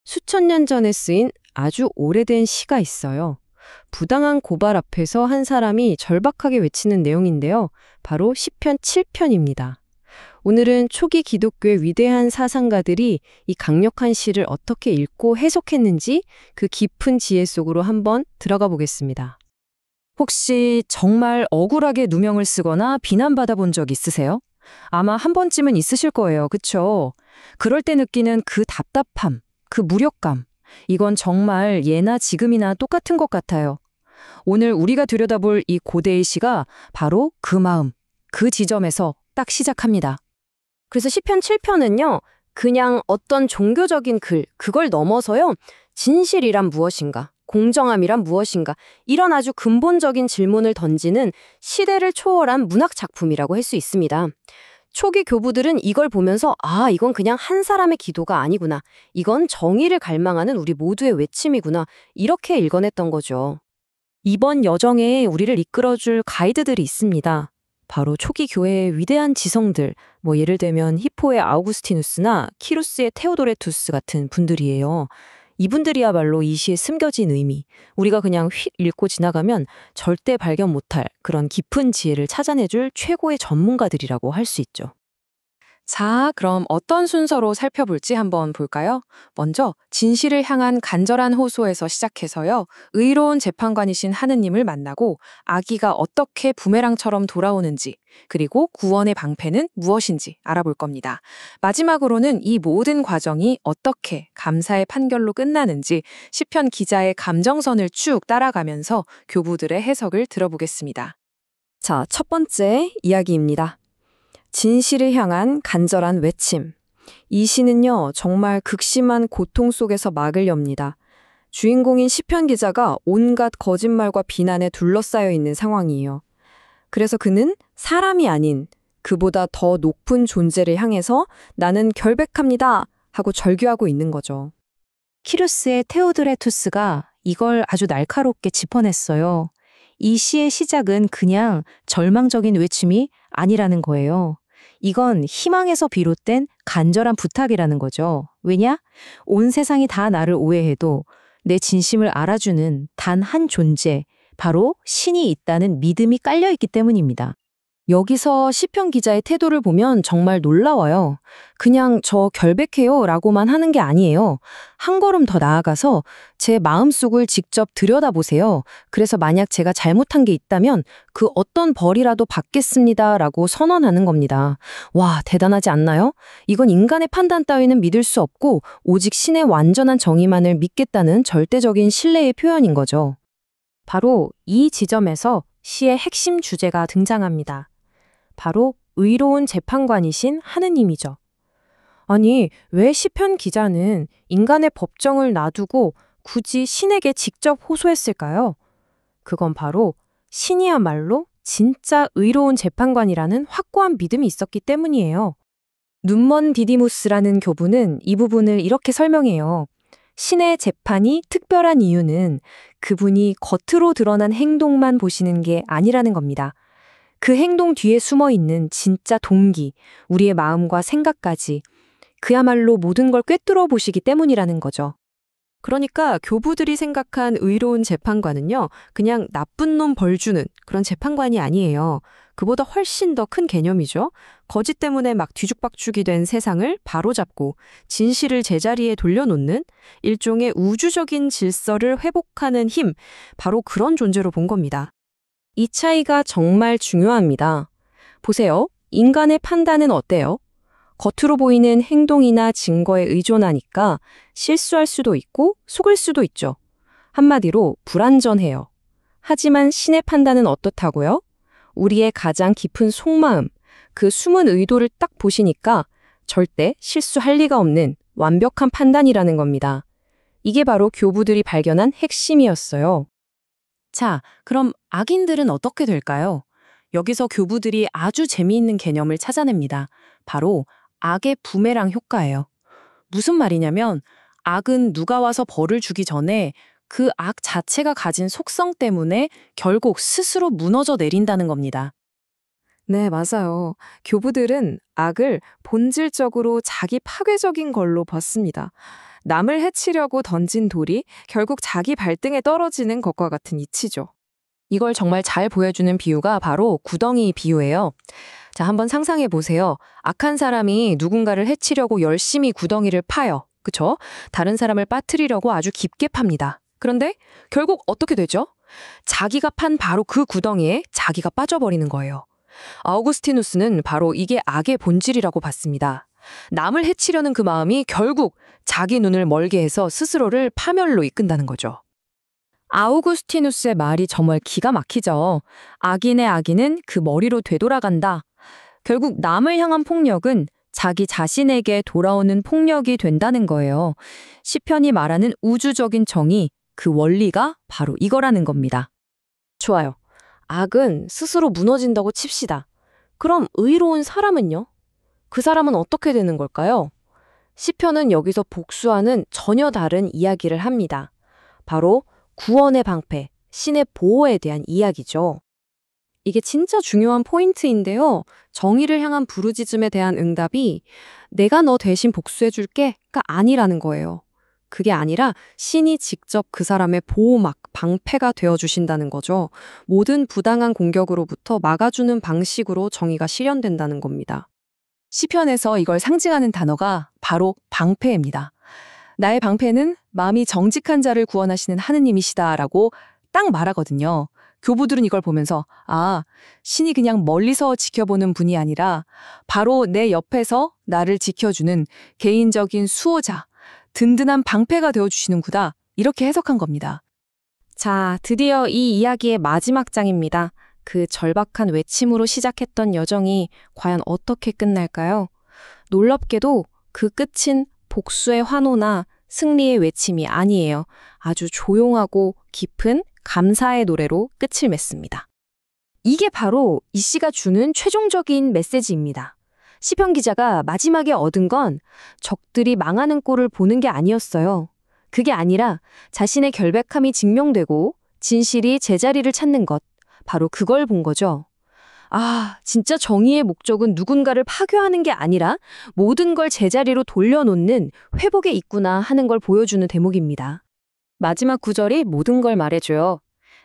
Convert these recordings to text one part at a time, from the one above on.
수천 년 전에 쓰인 아주 오래된 시가 있어요. 부당한 고발 앞에서 한 사람이 절박하게 외치는 내용인데요. 바로 시편 7편입니다. 오늘은 초기 기독교의 위대한 사상가들이 이 강력한 시를 어떻게 읽고 해석했는지 그 깊은 지혜 속으로 한번 들어가 보겠습니다. 혹시 정말 억울하게 누명을 쓰거나 비난받아 본 적 있으세요? 아마 한 번쯤은 있으실 거예요. 그쵸? 그럴 때 느끼는 그 답답함, 그 무력감. 이건 정말 예나 지금이나 똑같은 것 같아요. 오늘 우리가 들여다볼 이 고대의 시가 바로 그 마음, 그 지점에서 딱 시작합니다. 그래서 시편 7편은요. 그냥 어떤 종교적인 글, 그걸 넘어서요. 진실이란 무엇인가? 공정함이란 무엇인가? 이런 아주 근본적인 질문을 던지는 시대를 초월한 문학 작품이라고 할 수 있습니다. 초기 교부들은 이걸 보면서 이건 그냥 한 사람의 기도가 아니구나. 이건 정의를 갈망하는 우리 모두의 외침이구나. 이렇게 읽어냈던 거죠. 이번 여정에 우리를 이끌어줄 가이드들이 있습니다. 바로 초기 교회의 위대한 지성들, 예를 들면 히포의 아우구스티누스나 키루스의 테오도레투스 같은 분들이에요. 이분들이야말로 이 시에 숨겨진 의미, 우리가 그냥 휙 읽고 지나가면 절대 발견 못할 그런 깊은 지혜를 찾아내줄 최고의 전문가들이라고 할 수 있죠. 자, 그럼 어떤 순서로 살펴볼지 한번 볼까요? 먼저 진실을 향한 간절한 호소에서 시작해서요. 의로운 재판관이신 하느님을 만나고 아기가 어떻게 부메랑처럼 돌아오는지, 그리고 구원의 방패는 무엇인지 알아볼 겁니다. 마지막으로는 이 모든 과정이 어떻게 감사의 판결로 끝나는지 시편 기자의 감정선을 쭉 따라가면서 교부들의 해석을 들어보겠습니다. 자, 첫 번째 이야기입니다. 진실을 향한 간절한 외침. 이 시는요, 정말 극심한 고통 속에서 막을 엽니다. 주인공인 시편 기자가 온갖 거짓말과 비난에 둘러싸여 있는 상황이에요. 그래서 그는 사람이 아닌 그보다 더 높은 존재를 향해서 나는 결백합니다 하고 절규하고 있는 거죠. 키루스의 테오드레투스가 이걸 아주 날카롭게 짚어냈어요. 이 시의 시작은 그냥 절망적인 외침이 아니라는 거예요. 이건 희망에서 비롯된 간절한 부탁이라는 거죠. 왜냐? 온 세상이 다 나를 오해해도 내 진심을 알아주는 단 한 존재, 바로 신이 있다는 믿음이 깔려있기 때문입니다. 여기서 시편 기자의 태도를 보면 정말 놀라워요. 그냥 저 결백해요 라고만 하는 게 아니에요. 한 걸음 더 나아가서 제 마음속을 직접 들여다보세요. 그래서 만약 제가 잘못한 게 있다면 그 어떤 벌이라도 받겠습니다 라고 선언하는 겁니다. 와, 대단하지 않나요? 이건 인간의 판단 따위는 믿을 수 없고 오직 신의 완전한 정의만을 믿겠다는 절대적인 신뢰의 표현인 거죠. 바로 이 지점에서 시의 핵심 주제가 등장합니다. 바로 의로운 재판관이신 하느님이죠. 아니, 왜 시편 기자는 인간의 법정을 놔두고 굳이 신에게 직접 호소했을까요? 그건 바로 신이야말로 진짜 의로운 재판관이라는 확고한 믿음이 있었기 때문이에요. 눈먼 디디무스라는 교부는 이 부분을 이렇게 설명해요. 신의 재판이 특별한 이유는 그분이 겉으로 드러난 행동만 보시는 게 아니라는 겁니다. 그 행동 뒤에 숨어 있는 진짜 동기, 우리의 마음과 생각까지 그야말로 모든 걸 꿰뚫어 보시기 때문이라는 거죠. 그러니까 교부들이 생각한 의로운 재판관은요. 그냥 나쁜 놈 벌 주는 그런 재판관이 아니에요. 그보다 훨씬 더 큰 개념이죠. 거짓 때문에 막 뒤죽박죽이 된 세상을 바로잡고 진실을 제자리에 돌려놓는 일종의 우주적인 질서를 회복하는 힘, 바로 그런 존재로 본 겁니다. 이 차이가 정말 중요합니다. 보세요. 인간의 판단은 어때요? 겉으로 보이는 행동이나 증거에 의존하니까 실수할 수도 있고 속을 수도 있죠. 한마디로 불완전해요. 하지만 신의 판단은 어떻다고요? 우리의 가장 깊은 속마음, 그 숨은 의도를 딱 보시니까 절대 실수할 리가 없는 완벽한 판단이라는 겁니다. 이게 바로 교부들이 발견한 핵심이었어요. 자, 그럼 악인들은 어떻게 될까요? 여기서 교부들이 아주 재미있는 개념을 찾아냅니다. 바로 악의 부메랑 효과예요. 무슨 말이냐면 악은 누가 와서 벌을 주기 전에 그 악 자체가 가진 속성 때문에 결국 스스로 무너져 내린다는 겁니다. 네, 맞아요. 교부들은 악을 본질적으로 자기 파괴적인 걸로 봤습니다. 남을 해치려고 던진 돌이 결국 자기 발등에 떨어지는 것과 같은 이치죠. 이걸 정말 잘 보여주는 비유가 바로 구덩이 비유예요. 자, 한번 상상해 보세요. 악한 사람이 누군가를 해치려고 열심히 구덩이를 파요. 그쵸? 다른 사람을 빠뜨리려고 아주 깊게 팝니다. 그런데 결국 어떻게 되죠? 자기가 판 바로 그 구덩이에 자기가 빠져버리는 거예요. 아우구스티누스는 바로 이게 악의 본질이라고 봤습니다. 남을 해치려는 그 마음이 결국 자기 눈을 멀게 해서 스스로를 파멸로 이끈다는 거죠. 아우구스티누스의 말이 정말 기가 막히죠. 악인의 악인은 그 머리로 되돌아간다. 결국 남을 향한 폭력은 자기 자신에게 돌아오는 폭력이 된다는 거예요. 시편이 말하는 우주적인 정의, 그 원리가 바로 이거라는 겁니다. 좋아요. 악은 스스로 무너진다고 칩시다. 그럼 의로운 사람은요? 그 사람은 어떻게 되는 걸까요? 시편은 여기서 복수와는 전혀 다른 이야기를 합니다. 바로 구원의 방패, 신의 보호에 대한 이야기죠. 이게 진짜 중요한 포인트인데요. 정의를 향한 부르짖음에 대한 응답이 내가 너 대신 복수해줄게가 아니라는 거예요. 그게 아니라 신이 직접 그 사람의 보호막, 방패가 되어주신다는 거죠. 모든 부당한 공격으로부터 막아주는 방식으로 정의가 실현된다는 겁니다. 시편에서 이걸 상징하는 단어가 바로 방패입니다. 나의 방패는 마음이 정직한 자를 구원하시는 하느님이시다라고 딱 말하거든요. 교부들은 이걸 보면서 신이 그냥 멀리서 지켜보는 분이 아니라 바로 내 옆에서 나를 지켜주는 개인적인 수호자, 든든한 방패가 되어주시는구나 이렇게 해석한 겁니다. 자, 드디어 이 이야기의 마지막 장입니다. 그 절박한 외침으로 시작했던 여정이 과연 어떻게 끝날까요? 놀랍게도 그 끝은 복수의 환호나 승리의 외침이 아니에요. 아주 조용하고 깊은 감사의 노래로 끝을 맺습니다. 이게 바로 이 시가 주는 최종적인 메시지입니다. 시편 기자가 마지막에 얻은 건 적들이 망하는 꼴을 보는 게 아니었어요. 그게 아니라 자신의 결백함이 증명되고 진실이 제자리를 찾는 것, 바로 그걸 본 거죠. 진짜 정의의 목적은 누군가를 파괴하는 게 아니라 모든 걸 제자리로 돌려놓는 회복에 있구나 하는 걸 보여주는 대목입니다. 마지막 구절이 모든 걸 말해줘요.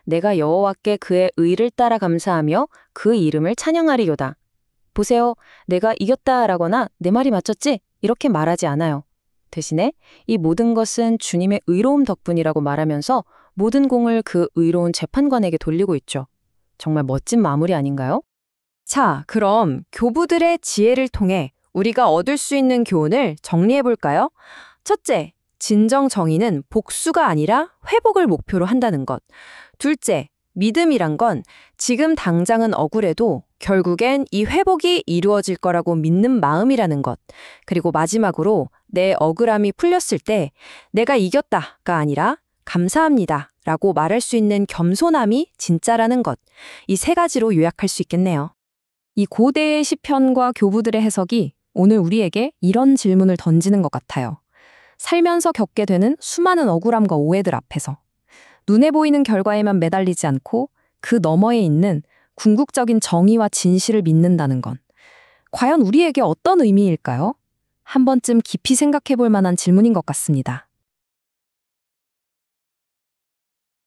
내가 여호와께 그의 의를 따라 감사하며 그 이름을 찬양하리로다. 보세요. 내가 이겼다라거나 내 말이 맞췄지? 이렇게 말하지 않아요. 대신에 이 모든 것은 주님의 의로움 덕분이라고 말하면서 모든 공을 그 의로운 재판관에게 돌리고 있죠. 정말 멋진 마무리 아닌가요? 자, 그럼 교부들의 지혜를 통해 우리가 얻을 수 있는 교훈을 정리해 볼까요? 첫째, 진정 정의는 복수가 아니라 회복을 목표로 한다는 것. 둘째, 믿음이란 건 지금 당장은 억울해도 결국엔 이 회복이 이루어질 거라고 믿는 마음이라는 것. 그리고 마지막으로 내 억울함이 풀렸을 때 내가 이겼다가 아니라 감사합니다 라고 말할 수 있는 겸손함이 진짜라는 것. 이 세 가지로 요약할 수 있겠네요. 이 고대의 시편과 교부들의 해석이 오늘 우리에게 이런 질문을 던지는 것 같아요. 살면서 겪게 되는 수많은 억울함과 오해들 앞에서 눈에 보이는 결과에만 매달리지 않고 그 너머에 있는 궁극적인 정의와 진실을 믿는다는 건 과연 우리에게 어떤 의미일까요? 한 번쯤 깊이 생각해 볼 만한 질문인 것 같습니다.